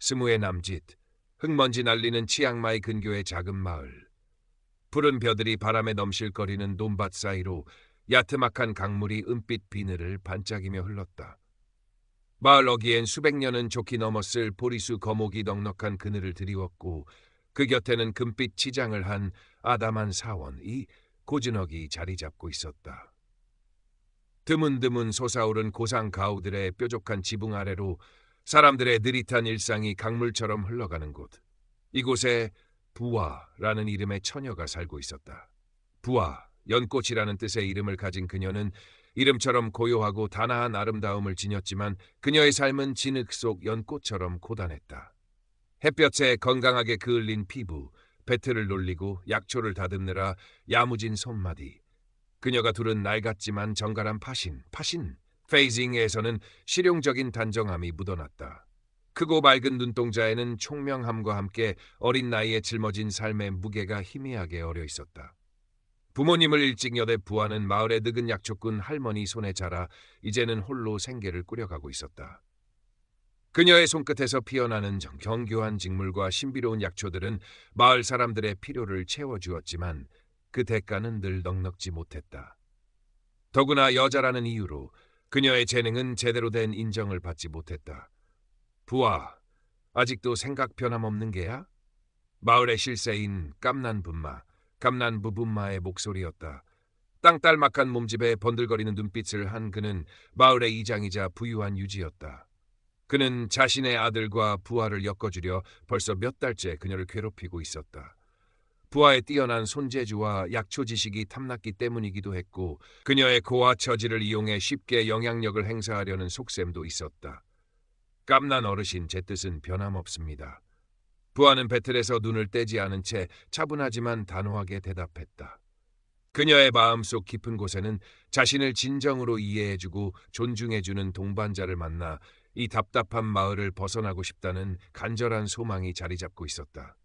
스무의 남짓, 흙먼지 날리는 치앙마이 근교의 작은 마을. 푸른 벼들이 바람에 넘실거리는 논밭 사이로 야트막한 강물이 은빛 비늘을 반짝이며 흘렀다. 마을 어귀엔 수백 년은 좋게 넘었을 보리수 거목이 넉넉한 그늘을 드리웠고 그 곁에는 금빛 치장을 한 아담한 사원이 고즈넉이 자리 잡고 있었다. 드문드문 솟아오른 고상 가우들의 뾰족한 지붕 아래로 사람들의 느릿한 일상이 강물처럼 흘러가는 곳. 이곳에 부아라는 이름의 처녀가 살고 있었다. 부아, 연꽃이라는 뜻의 이름을 가진 그녀는 이름처럼 고요하고 단아한 아름다움을 지녔지만 그녀의 삶은 진흙 속 연꽃처럼 고단했다. 햇볕에 건강하게 그을린 피부, 배틀을 놀리고 약초를 다듬느라 야무진 손마디. 그녀가 두른 낡았지만 정갈한 파신, 페이징에서는 실용적인 단정함이 묻어났다. 크고 맑은 눈동자에는 총명함과 함께 어린 나이에 짊어진 삶의 무게가 희미하게 어려 있었다. 부모님을 일찍 여대 부하는 마을의 늙은 약초꾼 할머니 손에 자라 이제는 홀로 생계를 꾸려가고 있었다. 그녀의 손끝에서 피어나는 경교한 직물과 신비로운 약초들은 마을 사람들의 필요를 채워주었지만 그 대가는 늘 넉넉지 못했다. 더구나 여자라는 이유로 그녀의 재능은 제대로 된 인정을 받지 못했다. 부하, 아직도 생각 변함없는 게야? 마을의 실세인 깜난 부분마의 목소리였다. 땅딸막한 몸집에 번들거리는 눈빛을 한 그는 마을의 이장이자 부유한 유지였다. 그는 자신의 아들과 부하를 엮어주려 벌써 몇 달째 그녀를 괴롭히고 있었다. 부하의 뛰어난 손재주와 약초 지식이 탐났기 때문이기도 했고 그녀의 고와 처지를 이용해 쉽게 영향력을 행사하려는 속셈도 있었다. 깜난 어르신, 제 뜻은 변함없습니다. 부하는 배틀에서 눈을 떼지 않은 채 차분하지만 단호하게 대답했다. 그녀의 마음속 깊은 곳에는 자신을 진정으로 이해해주고 존중해주는 동반자를 만나 이 답답한 마을을 벗어나고 싶다는 간절한 소망이 자리 잡고 있었다.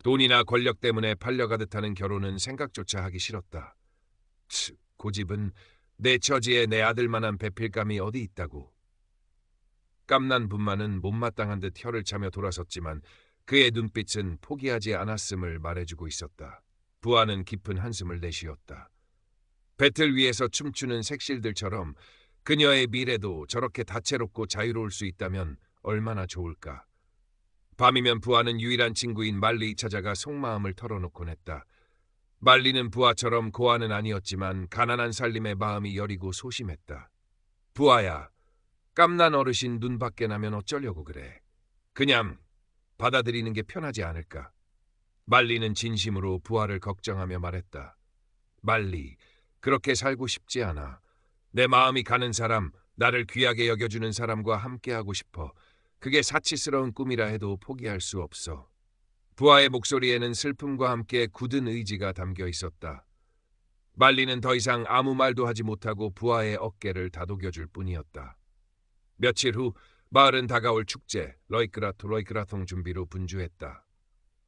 돈이나 권력 때문에 팔려가듯 하는 결혼은 생각조차 하기 싫었다. 고집은 내 처지에 내 아들만한 배필감이 어디 있다고. 깜난 분마는 못마땅한 듯 혀를 차며 돌아섰지만 그의 눈빛은 포기하지 않았음을 말해주고 있었다. 부하는 깊은 한숨을 내쉬었다. 배틀 위에서 춤추는 색실들처럼 그녀의 미래도 저렇게 다채롭고 자유로울 수 있다면 얼마나 좋을까. 밤이면 부하는 유일한 친구인 말리 찾아가 속마음을 털어놓곤 했다. 말리는 부하처럼 고아는 아니었지만 가난한 살림에 마음이 여리고 소심했다. 부하야, 깜난 어르신 눈 밖에 나면 어쩌려고 그래. 그냥 받아들이는 게 편하지 않을까. 말리는 진심으로 부하를 걱정하며 말했다. 말리, 그렇게 살고 싶지 않아. 내 마음이 가는 사람, 나를 귀하게 여겨주는 사람과 함께하고 싶어. 그게 사치스러운 꿈이라 해도 포기할 수 없어. 부하의 목소리에는 슬픔과 함께 굳은 의지가 담겨 있었다. 말리는 더 이상 아무 말도 하지 못하고 부하의 어깨를 다독여줄 뿐이었다. 며칠 후 마을은 다가올 축제 로이크라통 준비로 분주했다.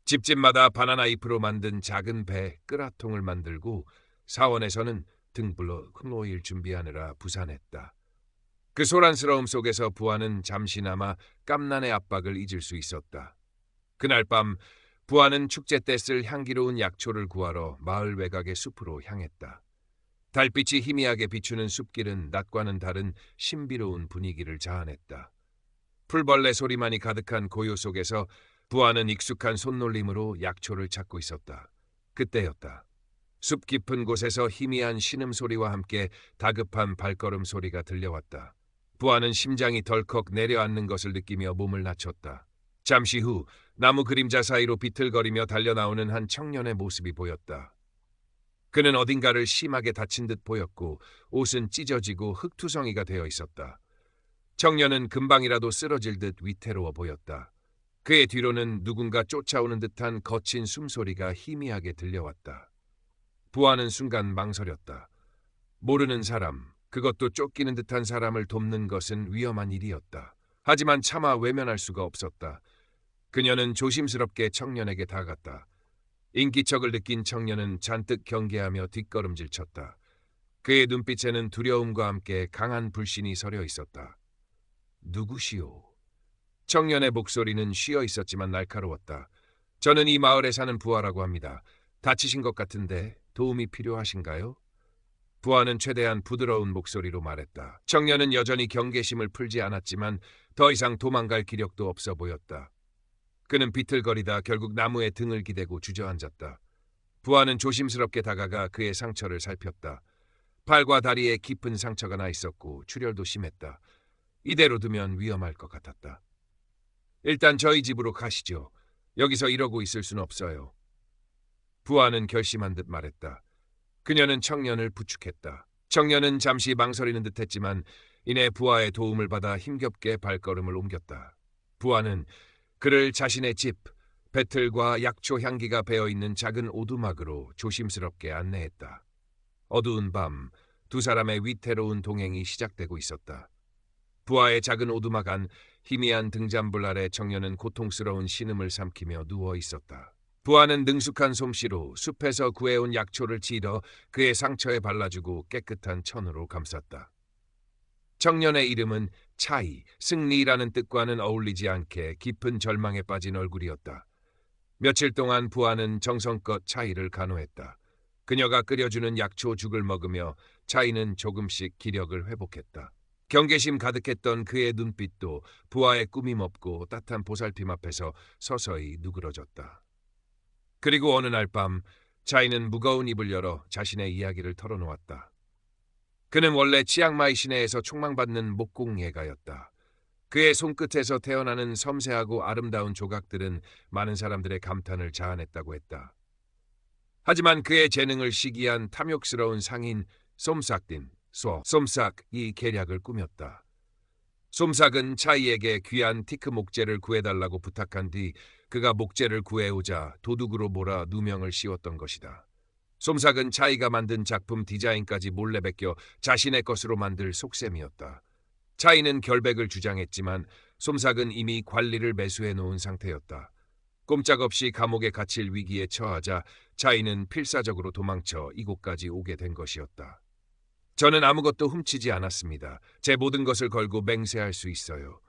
집집마다 바나나 잎으로 만든 작은 배 끄라통을 만들고 사원에서는 등불로 흑로일 준비하느라 부산했다. 그 소란스러움 속에서 부하는 잠시나마 깜난의 압박을 잊을 수 있었다. 그날 밤 부하는 축제 때 쓸 향기로운 약초를 구하러 마을 외곽의 숲으로 향했다. 달빛이 희미하게 비추는 숲길은 낮과는 다른 신비로운 분위기를 자아냈다. 풀벌레 소리만이 가득한 고요 속에서 부하는 익숙한 손놀림으로 약초를 찾고 있었다. 그때였다. 숲 깊은 곳에서 희미한 신음소리와 함께 다급한 발걸음 소리가 들려왔다. 부하는 심장이 덜컥 내려앉는 것을 느끼며 몸을 낮췄다. 잠시 후 나무 그림자 사이로 비틀거리며 달려나오는 한 청년의 모습이 보였다. 그는 어딘가를 심하게 다친 듯 보였고 옷은 찢어지고 흙투성이가 되어 있었다. 청년은 금방이라도 쓰러질 듯 위태로워 보였다. 그의 뒤로는 누군가 쫓아오는 듯한 거친 숨소리가 희미하게 들려왔다. 부하는 순간 망설였다. 모르는 사람, 그것도 쫓기는 듯한 사람을 돕는 것은 위험한 일이었다. 하지만 차마 외면할 수가 없었다. 그녀는 조심스럽게 청년에게 다가갔다. 인기척을 느낀 청년은 잔뜩 경계하며 뒷걸음질 쳤다. 그의 눈빛에는 두려움과 함께 강한 불신이 서려 있었다. 누구시오? 청년의 목소리는 쉬어 있었지만 날카로웠다. 저는 이 마을에 사는 부하라고 합니다. 다치신 것 같은데 도움이 필요하신가요? 부하는 최대한 부드러운 목소리로 말했다. 청년은 여전히 경계심을 풀지 않았지만 더 이상 도망갈 기력도 없어 보였다. 그는 비틀거리다 결국 나무에 등을 기대고 주저앉았다. 부하는 조심스럽게 다가가 그의 상처를 살폈다. 팔과 다리에 깊은 상처가 나 있었고 출혈도 심했다. 이대로 두면 위험할 것 같았다. 일단 저희 집으로 가시죠. 여기서 이러고 있을 순 없어요. 부하는 결심한 듯 말했다. 그녀는 청년을 부축했다. 청년은 잠시 망설이는 듯했지만 이내 부하의 도움을 받아 힘겹게 발걸음을 옮겼다. 부하는 그를 자신의 집, 배틀과 약초 향기가 배어있는 작은 오두막으로 조심스럽게 안내했다. 어두운 밤, 두 사람의 위태로운 동행이 시작되고 있었다. 부하의 작은 오두막 안 희미한 등잔불 아래 청년은 고통스러운 신음을 삼키며 누워 있었다. 부하는 능숙한 솜씨로 숲에서 구해온 약초를 찌러 그의 상처에 발라주고 깨끗한 천으로 감쌌다. 청년의 이름은 차이, 승리라는 뜻과는 어울리지 않게 깊은 절망에 빠진 얼굴이었다. 며칠 동안 부하는 정성껏 차이를 간호했다. 그녀가 끓여주는 약초 죽을 먹으며 차이는 조금씩 기력을 회복했다. 경계심 가득했던 그의 눈빛도 부하의 꾸밈 없고 따뜻한 보살핌 앞에서 서서히 누그러졌다. 그리고 어느 날 밤 차이는 무거운 입을 열어 자신의 이야기를 털어놓았다. 그는 원래 치앙마이 시내에서 촉망받는 목공예가였다. 그의 손끝에서 태어나는 섬세하고 아름다운 조각들은 많은 사람들의 감탄을 자아냈다고 했다. 하지만 그의 재능을 시기한 탐욕스러운 상인 솜삭딘, 솜삭이 계략을 꾸몄다. 솜삭은 차이에게 귀한 티크 목재를 구해달라고 부탁한 뒤 그가 목재를 구해오자 도둑으로 몰아 누명을 씌웠던 것이다. 솜삭은 차이가 만든 작품 디자인까지 몰래 베껴 자신의 것으로 만들 속셈이었다. 차이는 결백을 주장했지만 솜삭은 이미 관리를 매수해 놓은 상태였다. 꼼짝없이 감옥에 갇힐 위기에 처하자 차이는 필사적으로 도망쳐 이곳까지 오게 된 것이었다. 저는 아무것도 훔치지 않았습니다. 제 모든 것을 걸고 맹세할 수 있어요.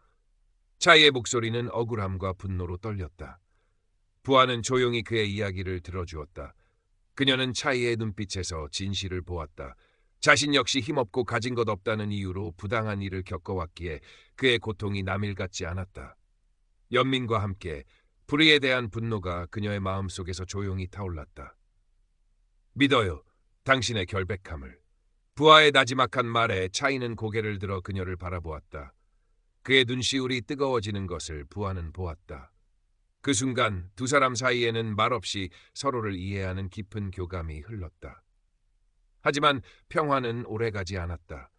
차이의 목소리는 억울함과 분노로 떨렸다. 부하는 조용히 그의 이야기를 들어주었다. 그녀는 차이의 눈빛에서 진실을 보았다. 자신 역시 힘없고 가진 것 없다는 이유로 부당한 일을 겪어왔기에 그의 고통이 남일 같지 않았다. 연민과 함께 불의에 대한 분노가 그녀의 마음속에서 조용히 타올랐다. 믿어요. 당신의 결백함을. 부하의 나지막한 말에 차이는 고개를 들어 그녀를 바라보았다. 그의 눈시울이 뜨거워지는 것을 부하는 보았다. 그 순간 두 사람 사이에는 말없이 서로를 이해하는 깊은 교감이 흘렀다. 하지만 평화는 오래가지 않았다.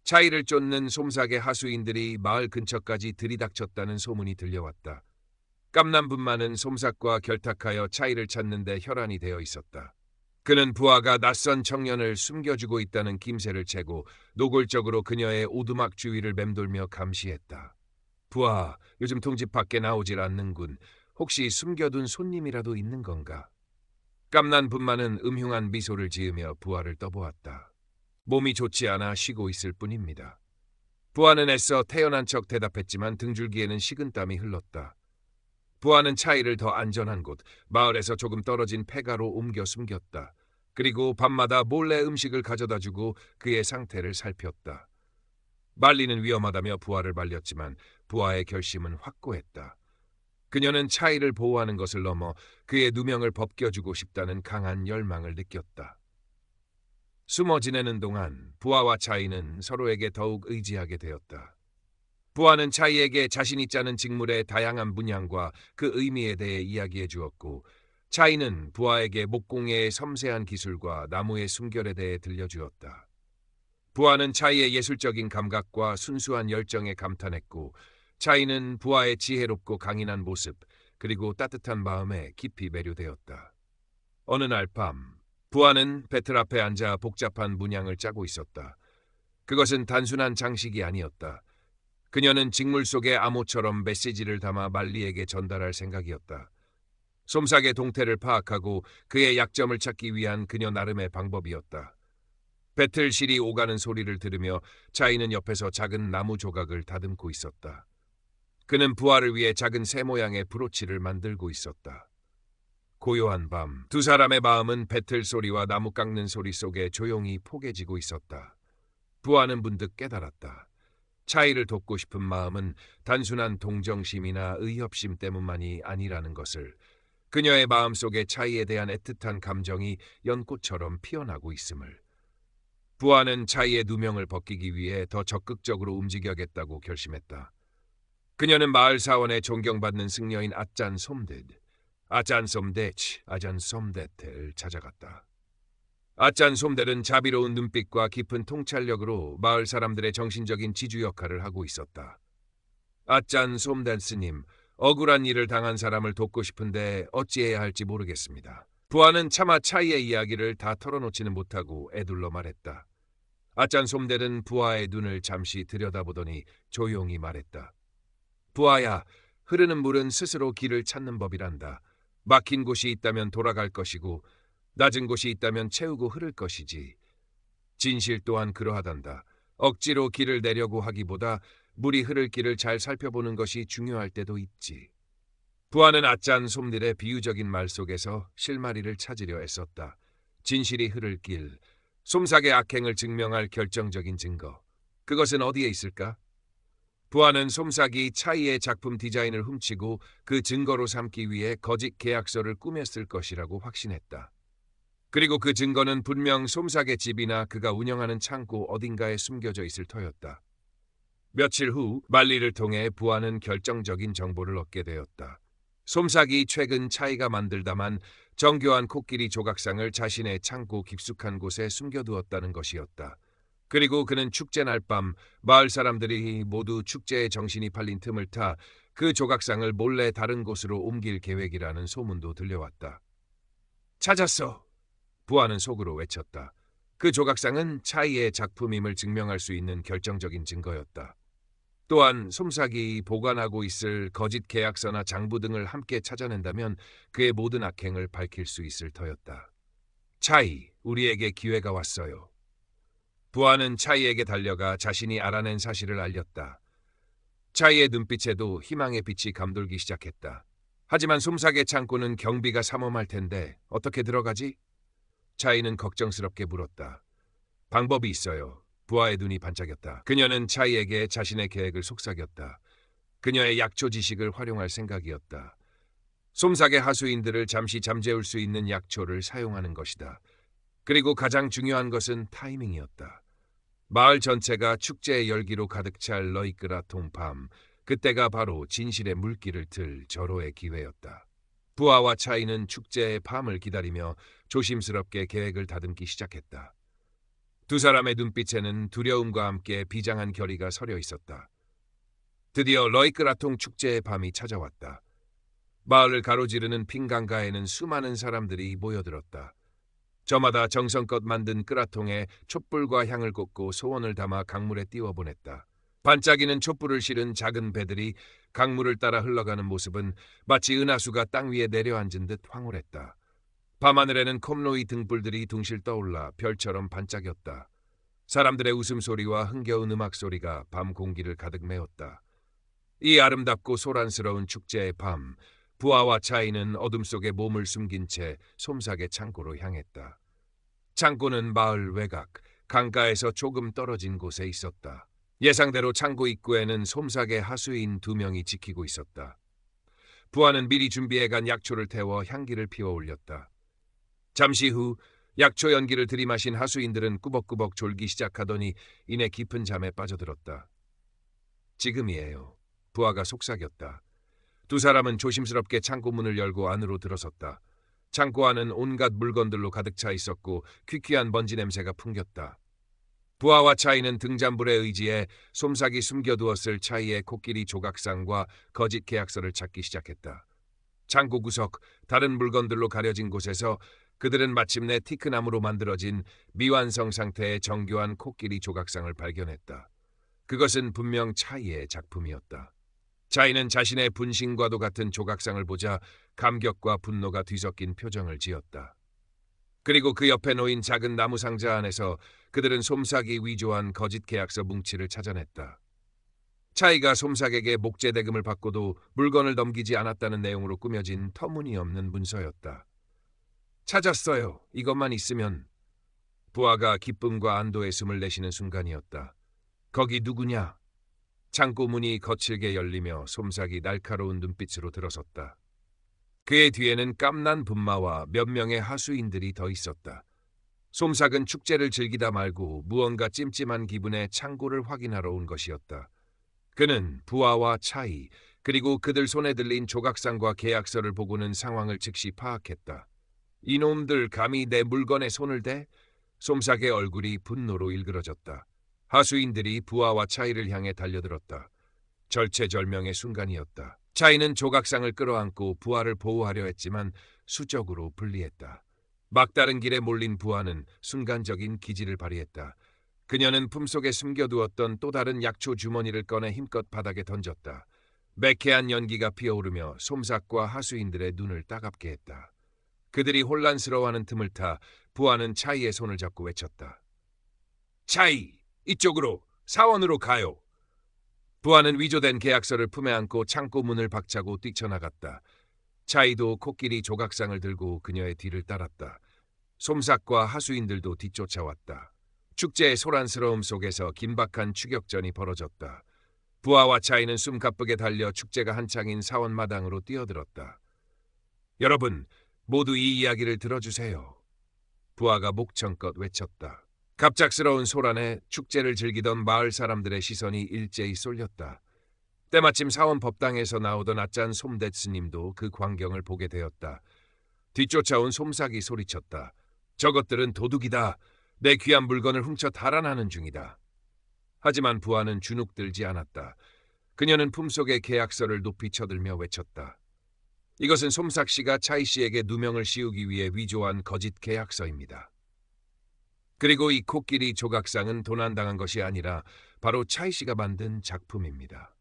차이를 쫓는 솜삭의 하수인들이 마을 근처까지 들이닥쳤다는 소문이 들려왔다. 깜남분만은 솜삭과 결탁하여 차이를 찾는 데 혈안이 되어 있었다. 그는 부하가 낯선 청년을 숨겨주고 있다는 김새를 채고 노골적으로 그녀의 오두막 주위를 맴돌며 감시했다. 부하, 요즘 통집 밖에 나오질 않는군. 혹시 숨겨둔 손님이라도 있는 건가? 깜난분만은 음흉한 미소를 지으며 부하를 떠보았다. 몸이 좋지 않아 쉬고 있을 뿐입니다. 부하는 애써 태연한 척 대답했지만 등줄기에는 식은땀이 흘렀다. 부하는 차이를 더 안전한 곳, 마을에서 조금 떨어진 폐가로 옮겨 숨겼다. 그리고 밤마다 몰래 음식을 가져다 주고 그의 상태를 살폈다. 말리는 위험하다며 부하를 말렸지만 부하의 결심은 확고했다. 그녀는 차이를 보호하는 것을 넘어 그의 누명을 벗겨주고 싶다는 강한 열망을 느꼈다. 숨어 지내는 동안 부하와 차이는 서로에게 더욱 의지하게 되었다. 부하는 차이에게 자신이 짜는 직물의 다양한 문양과 그 의미에 대해 이야기해 주었고 차이는 부하에게 목공예의 섬세한 기술과 나무의 숨결에 대해 들려주었다. 부하는 차이의 예술적인 감각과 순수한 열정에 감탄했고 차이는 부하의 지혜롭고 강인한 모습 그리고 따뜻한 마음에 깊이 매료되었다. 어느 날 밤 부하는 배틀 앞에 앉아 복잡한 문양을 짜고 있었다. 그것은 단순한 장식이 아니었다. 그녀는 직물 속의 암호처럼 메시지를 담아 말리에게 전달할 생각이었다. 솜삭의 동태를 파악하고 그의 약점을 찾기 위한 그녀 나름의 방법이었다. 배틀실이 오가는 소리를 들으며 차이는 옆에서 작은 나무 조각을 다듬고 있었다. 그는 부하를 위해 작은 새 모양의 브로치를 만들고 있었다. 고요한 밤, 두 사람의 마음은 배틀 소리와 나무 깎는 소리 속에 조용히 포개지고 있었다. 부하는 문득 깨달았다. 차이를 돕고 싶은 마음은 단순한 동정심이나 의협심 때문만이 아니라는 것을. 그녀의 마음속에 차이에 대한 애틋한 감정이 연꽃처럼 피어나고 있음을. 부하는 차이의 누명을 벗기기 위해 더 적극적으로 움직여야겠다고 결심했다. 그녀는 마을 사원의 존경받는 승려인 아짠 솜댓, 아짠 솜댓을 찾아갔다. 아짠 솜댓은 자비로운 눈빛과 깊은 통찰력으로 마을 사람들의 정신적인 지주 역할을 하고 있었다. 아짠 솜댓 스님, 억울한 일을 당한 사람을 돕고 싶은데 어찌해야 할지 모르겠습니다. 부하는 차마 차이의 이야기를 다 털어놓지는 못하고 애둘러 말했다. 아짠 솜댓은 부하의 눈을 잠시 들여다보더니 조용히 말했다. 부하야, 흐르는 물은 스스로 길을 찾는 법이란다. 막힌 곳이 있다면 돌아갈 것이고 낮은 곳이 있다면 채우고 흐를 것이지. 진실 또한 그러하단다. 억지로 길을 내려고 하기보다 물이 흐를 길을 잘 살펴보는 것이 중요할 때도 있지. 부하는 아짠 솜딜의 비유적인 말 속에서 실마리를 찾으려 애썼다. 진실이 흐를 길, 솜삭의 악행을 증명할 결정적인 증거. 그것은 어디에 있을까? 부하는 솜삭이 차이의 작품 디자인을 훔치고 그 증거로 삼기 위해 거짓 계약서를 꾸몄을 것이라고 확신했다. 그리고 그 증거는 분명 솜삭의 집이나 그가 운영하는 창고 어딘가에 숨겨져 있을 터였다. 며칠 후 만리를 통해 부하는 결정적인 정보를 얻게 되었다. 솜삭이 최근 차이가 만들다만 정교한 코끼리 조각상을 자신의 창고 깊숙한 곳에 숨겨두었다는 것이었다. 그리고 그는 축제날 밤 마을 사람들이 모두 축제의 정신이 팔린 틈을 타 그 조각상을 몰래 다른 곳으로 옮길 계획이라는 소문도 들려왔다. 찾았어! 부하는 속으로 외쳤다. 그 조각상은 차이의 작품임을 증명할 수 있는 결정적인 증거였다. 또한 솜삭이 보관하고 있을 거짓 계약서나 장부 등을 함께 찾아낸다면 그의 모든 악행을 밝힐 수 있을 터였다. 차이, 우리에게 기회가 왔어요. 부하는 차이에게 달려가 자신이 알아낸 사실을 알렸다. 차이의 눈빛에도 희망의 빛이 감돌기 시작했다. 하지만 솜삭의 창고는 경비가 삼엄할 텐데 어떻게 들어가지? 차이는 걱정스럽게 물었다. 방법이 있어요. 부하의 눈이 반짝였다. 그녀는 차이에게 자신의 계획을 속삭였다. 그녀의 약초 지식을 활용할 생각이었다. 솜삭의 하수인들을 잠시 잠재울 수 있는 약초를 사용하는 것이다. 그리고 가장 중요한 것은 타이밍이었다. 마을 전체가 축제의 열기로 가득 찰 러이끄라통 밤, 그때가 바로 진실의 물길을 들 절호의 기회였다. 부하와 차이는 축제의 밤을 기다리며 조심스럽게 계획을 다듬기 시작했다. 두 사람의 눈빛에는 두려움과 함께 비장한 결의가 서려 있었다. 드디어 러이끄라통 축제의 밤이 찾아왔다. 마을을 가로지르는 핑강가에는 수많은 사람들이 모여들었다. 저마다 정성껏 만든 끄라통에 촛불과 향을 꽂고 소원을 담아 강물에 띄워보냈다. 반짝이는 촛불을 실은 작은 배들이 강물을 따라 흘러가는 모습은 마치 은하수가 땅 위에 내려앉은 듯 황홀했다. 밤하늘에는 콤로이 등불들이 둥실 떠올라 별처럼 반짝였다. 사람들의 웃음소리와 흥겨운 음악소리가 밤 공기를 가득 메웠다. 이 아름답고 소란스러운 축제의 밤, 부하와 차이는 어둠 속에 몸을 숨긴 채 솜삭의 창고로 향했다. 창고는 마을 외곽, 강가에서 조금 떨어진 곳에 있었다. 예상대로 창고 입구에는 솜삭의 하수인 2명이 지키고 있었다. 부하는 미리 준비해간 약초를 태워 향기를 피워 올렸다. 잠시 후 약초 연기를 들이마신 하수인들은 꾸벅꾸벅 졸기 시작하더니 이내 깊은 잠에 빠져들었다. 지금이에요. 부하가 속삭였다. 두 사람은 조심스럽게 창고 문을 열고 안으로 들어섰다. 창고 안은 온갖 물건들로 가득 차 있었고 퀴퀴한 먼지 냄새가 풍겼다. 부하와 차이는 등잔불에 의지해 솜삭이 숨겨두었을 차이의 코끼리 조각상과 거짓 계약서를 찾기 시작했다. 창고 구석, 다른 물건들로 가려진 곳에서 그들은 마침내 티크나무로 만들어진 미완성 상태의 정교한 코끼리 조각상을 발견했다. 그것은 분명 차이의 작품이었다. 차이는 자신의 분신과도 같은 조각상을 보자 감격과 분노가 뒤섞인 표정을 지었다. 그리고 그 옆에 놓인 작은 나무 상자 안에서 그들은 솜삭이 위조한 거짓 계약서 뭉치를 찾아냈다. 차이가 솜삭에게 목재대금을 받고도 물건을 넘기지 않았다는 내용으로 꾸며진 터무니없는 문서였다. 찾았어요. 이것만 있으면. 부하가 기쁨과 안도의 숨을 내쉬는 순간이었다. 거기 누구냐? 창고 문이 거칠게 열리며 솜삭이 날카로운 눈빛으로 들어섰다. 그의 뒤에는 깜난 분마와 몇 명의 하수인들이 더 있었다. 솜삭은 축제를 즐기다 말고 무언가 찜찜한 기분에 창고를 확인하러 온 것이었다. 그는 부하와 차이, 그리고 그들 손에 들린 조각상과 계약서를 보고는 상황을 즉시 파악했다. 이놈들 감히 내 물건에 손을 대? 솜삭의 얼굴이 분노로 일그러졌다. 하수인들이 부하와 차이를 향해 달려들었다. 절체절명의 순간이었다. 차이는 조각상을 끌어안고 부하를 보호하려 했지만 수적으로 불리했다. 막다른 길에 몰린 부하는 순간적인 기지를 발휘했다. 그녀는 품속에 숨겨두었던 또 다른 약초 주머니를 꺼내 힘껏 바닥에 던졌다. 매캐한 연기가 피어오르며 솜삭과 하수인들의 눈을 따갑게 했다. 그들이 혼란스러워하는 틈을 타 부하는 차이의 손을 잡고 외쳤다. 차이, 이쪽으로, 사원으로 가요. 부하는 위조된 계약서를 품에 안고 창고 문을 박차고 뛰쳐나갔다. 차이도 코끼리 조각상을 들고 그녀의 뒤를 따랐다. 솜삭과 하수인들도 뒤쫓아왔다. 축제의 소란스러움 속에서 긴박한 추격전이 벌어졌다. 부하와 차이는 숨가쁘게 달려 축제가 한창인 사원마당으로 뛰어들었다. 여러분, 모두 이 이야기를 들어주세요. 부하가 목청껏 외쳤다. 갑작스러운 소란에 축제를 즐기던 마을 사람들의 시선이 일제히 쏠렸다. 때마침 사원 법당에서 나오던 아짠 솜데스님도 그 광경을 보게 되었다. 뒤쫓아온 솜삭이 소리쳤다. 저것들은 도둑이다. 내 귀한 물건을 훔쳐 달아나는 중이다. 하지만 부하는 주눅들지 않았다. 그녀는 품속의 계약서를 높이 쳐들며 외쳤다. 이것은 솜삭 씨가 차이 씨에게 누명을 씌우기 위해 위조한 거짓 계약서입니다. 그리고 이 코끼리 조각상은 도난당한 것이 아니라 바로 차이 씨가 만든 작품입니다.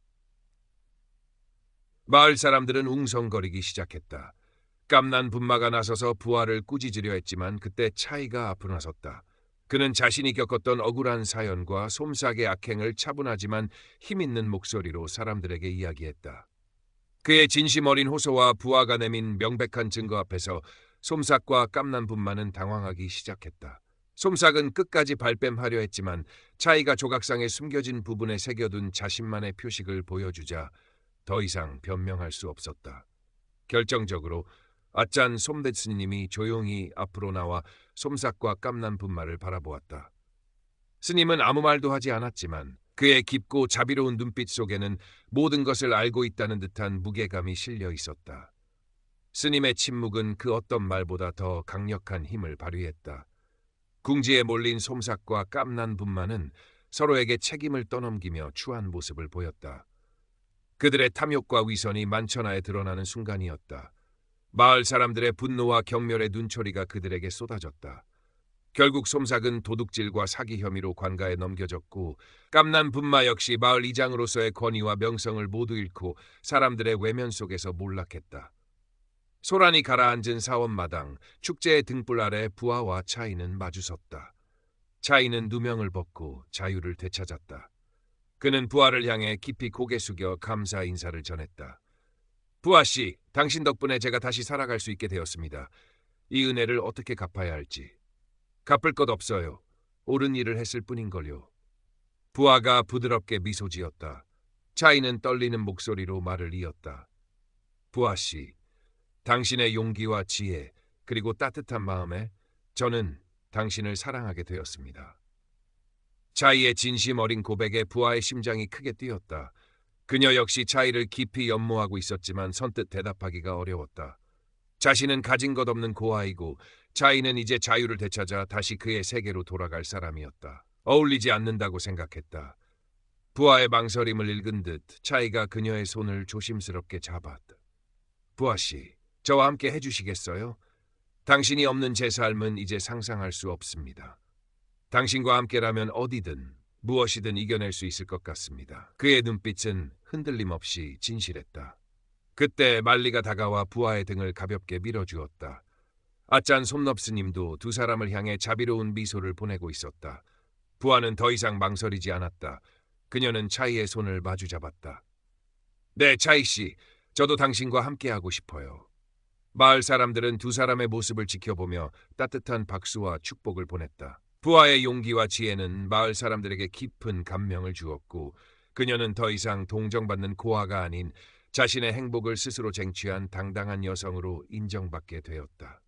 마을 사람들은 웅성거리기 시작했다. 깜난 분마가 나서서 부하를 꾸짖으려 했지만 그때 차이가 앞으로 나섰다. 그는 자신이 겪었던 억울한 사연과 솜삭의 악행을 차분하지만 힘있는 목소리로 사람들에게 이야기했다. 그의 진심 어린 호소와 부하가 내민 명백한 증거 앞에서 솜삭과 깜난 분마는 당황하기 시작했다. 솜삭은 끝까지 발뺌하려 했지만 차이가 조각상에 숨겨진 부분에 새겨둔 자신만의 표식을 보여주자 더 이상 변명할 수 없었다. 결정적으로 아짠 솜데스님이 조용히 앞으로 나와 솜삭과 깜난 분마를 바라보았다. 스님은 아무 말도 하지 않았지만 그의 깊고 자비로운 눈빛 속에는 모든 것을 알고 있다는 듯한 무게감이 실려 있었다. 스님의 침묵은 그 어떤 말보다 더 강력한 힘을 발휘했다. 궁지에 몰린 솜삭과 깜난 분마는 서로에게 책임을 떠넘기며 추한 모습을 보였다. 그들의 탐욕과 위선이 만천하에 드러나는 순간이었다. 마을 사람들의 분노와 경멸의 눈초리가 그들에게 쏟아졌다. 결국 솜삭은 도둑질과 사기 혐의로 관가에 넘겨졌고 깜난 분마 역시 마을 이장으로서의 권위와 명성을 모두 잃고 사람들의 외면 속에서 몰락했다. 소란이 가라앉은 사원마당, 축제의 등불 아래 부하와 차이는 마주섰다. 차이는 누명을 벗고 자유를 되찾았다. 그는 부하를 향해 깊이 고개 숙여 감사 인사를 전했다. 부하씨, 당신 덕분에 제가 다시 살아갈 수 있게 되었습니다. 이 은혜를 어떻게 갚아야 할지. 갚을 것 없어요. 옳은 일을 했을 뿐인걸요. 부하가 부드럽게 미소 지었다. 차이는 떨리는 목소리로 말을 이었다. 부하씨, 당신의 용기와 지혜 그리고 따뜻한 마음에 저는 당신을 사랑하게 되었습니다. 차이의 진심 어린 고백에 부하의 심장이 크게 뛰었다. 그녀 역시 차이를 깊이 연모하고 있었지만 선뜻 대답하기가 어려웠다. 자신은 가진 것 없는 고아이고 차이는 이제 자유를 되찾아 다시 그의 세계로 돌아갈 사람이었다. 어울리지 않는다고 생각했다. 부하의 망설임을 읽은 듯 차이가 그녀의 손을 조심스럽게 잡았다. 부하씨, 저와 함께 해주시겠어요? 당신이 없는 제 삶은 이제 상상할 수 없습니다. 당신과 함께라면 어디든 무엇이든 이겨낼 수 있을 것 같습니다. 그의 눈빛은 흔들림 없이 진실했다. 그때 말리가 다가와 부하의 등을 가볍게 밀어주었다. 아짠 솜넙스님도 두 사람을 향해 자비로운 미소를 보내고 있었다. 부하는 더 이상 망설이지 않았다. 그녀는 차이의 손을 마주잡았다. 네, 차이 씨. 저도 당신과 함께하고 싶어요. 마을 사람들은 두 사람의 모습을 지켜보며 따뜻한 박수와 축복을 보냈다. 부하의 용기와 지혜는 마을 사람들에게 깊은 감명을 주었고 그녀는 더 이상 동정받는 고아가 아닌 자신의 행복을 스스로 쟁취한 당당한 여성으로 인정받게 되었다.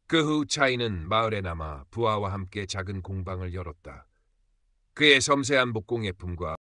그 후 차이는 마을에 남아 부하와 함께 작은 공방을 열었다. 그의 섬세한 목공예품과